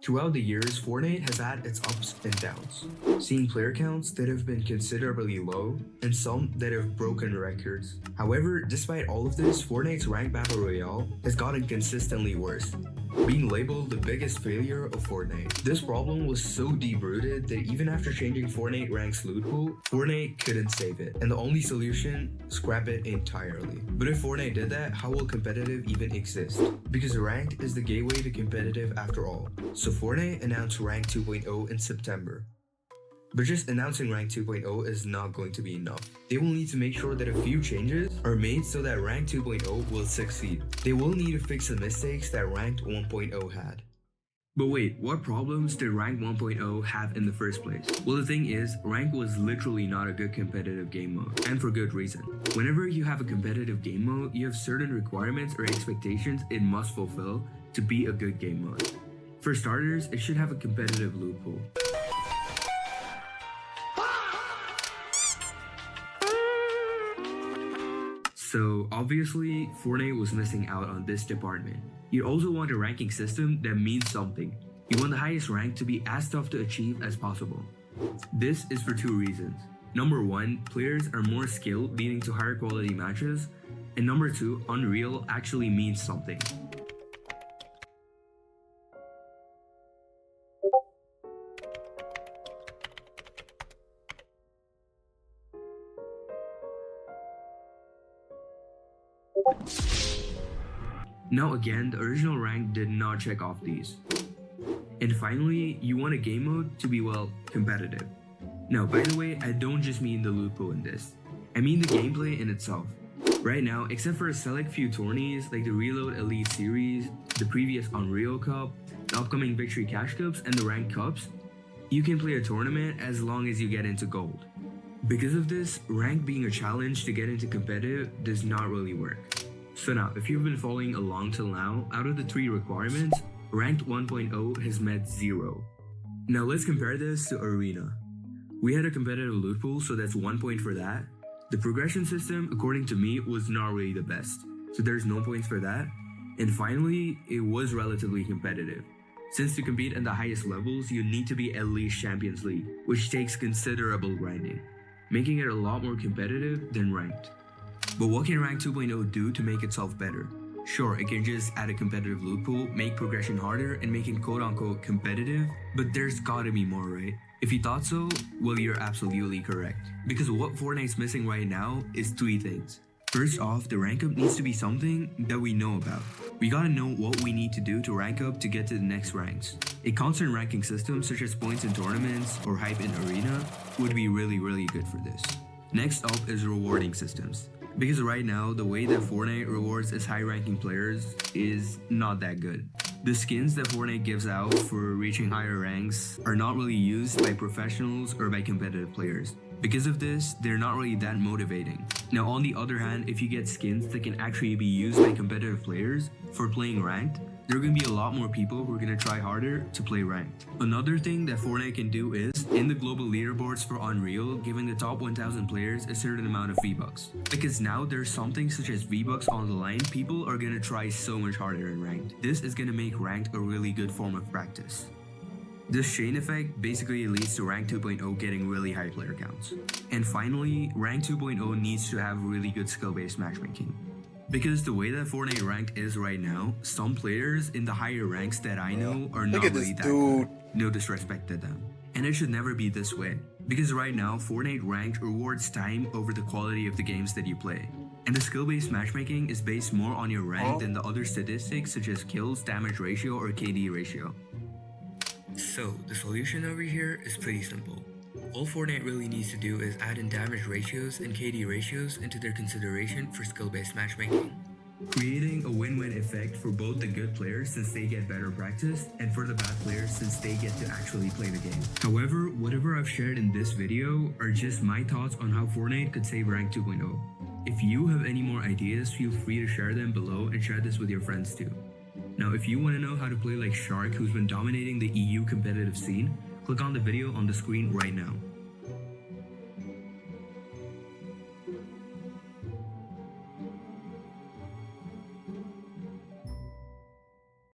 Throughout the years, Fortnite has had its ups and downs, seeing player counts that have been considerably low and some that have broken records. However, despite all of this, Fortnite's ranked battle royale has gotten consistently worse, being labeled the biggest failure of Fortnite. This problem was so deep-rooted that even after changing Fortnite Ranked's loot pool, Fortnite couldn't save it, and the only solution, scrap it entirely. But if Fortnite did that, how will competitive even exist? Because Ranked is the gateway to competitive after all. So Fortnite announced Ranked 2.0 in September. But just announcing Ranked 2.0 is not going to be enough. They will need to make sure that a few changes are made so that Ranked 2.0 will succeed. They will need to fix the mistakes that Ranked 1.0 had. But wait, what problems did Ranked 1.0 have in the first place? Well, the thing is, Ranked was literally not a good competitive game mode, and for good reason. Whenever you have a competitive game mode, you have certain requirements or expectations it must fulfill to be a good game mode. For starters, it should have a competitive loot pool. So obviously, Fortnite was missing out on this department. You also want a ranking system that means something. You want the highest rank to be as tough to achieve as possible. This is for two reasons. Number one, players are more skilled, leading to higher quality matches. And number two, Unreal actually means something. Now again, the original rank did not check off these. And finally, you want a game mode to be, well, competitive. Now, by the way, I don't just mean the loot pool in this. I mean the gameplay in itself. Right now, except for a select few tourneys like the Reload Elite Series, the previous Unreal Cup, the upcoming Victory Cash Cups, and the Ranked Cups, you can play a tournament as long as you get into gold. Because of this, Ranked being a challenge to get into competitive does not really work. So now, if you've been following along till now, out of the 3 requirements, Ranked 1.0 has met 0. Now let's compare this to Arena. We had a competitive loot pool, so that's 1 point for that. The progression system, according to me, was not really the best, so there's no points for that. And finally, it was relatively competitive. Since to compete at the highest levels, you need to be at least Champions League, which takes considerable grinding, making it a lot more competitive than Ranked. But what can Ranked 2.0 do to make itself better? Sure, it can just add a competitive loot pool, make progression harder, and make it quote-unquote competitive, but there's gotta be more, right? If you thought so, well, you're absolutely correct. Because what Fortnite's missing right now is 3 things. First off, the rank up needs to be something that we know about. We gotta know what we need to do to rank up to get to the next ranks. A constant ranking system such as points in tournaments or hype in Arena would be really good for this. Next up is rewarding systems. Because right now, the way that Fortnite rewards its high-ranking players is not that good. The skins that Fortnite gives out for reaching higher ranks are not really used by professionals or by competitive players. Because of this, they're not really that motivating. Now on the other hand, if you get skins that can actually be used by competitive players for playing Ranked, there are going to be a lot more people who are going to try harder to play Ranked. Another thing that Fortnite can do is, in the global leaderboards for Unreal, giving the top 1,000 players a certain amount of V-Bucks. Because now there's something such as V-Bucks on the line, people are going to try so much harder in Ranked. This is going to make Ranked a really good form of practice. This chain effect basically leads to Ranked 2.0 getting really high player counts. And finally, Ranked 2.0 needs to have really good skill-based matchmaking. Because the way that Fortnite Ranked is right now, some players in the higher ranks that I know are not really that good. No disrespect to them. And it should never be this way. Because right now, Fortnite Ranked rewards time over the quality of the games that you play. And the skill-based matchmaking is based more on your rank than the other statistics such as kills, damage ratio, or KD ratio. So, the solution over here is pretty simple. All Fortnite really needs to do is add in damage ratios and KD ratios into their consideration for skill-based matchmaking, creating a win-win effect for both the good players since they get better practice and for the bad players since they get to actually play the game. However, whatever I've shared in this video are just my thoughts on how Fortnite could save Ranked 2.0. If you have any more ideas, feel free to share them below and share this with your friends too. Now, if you want to know how to play like HAAWK, who's been dominating the EU competitive scene, click on the video on the screen right now.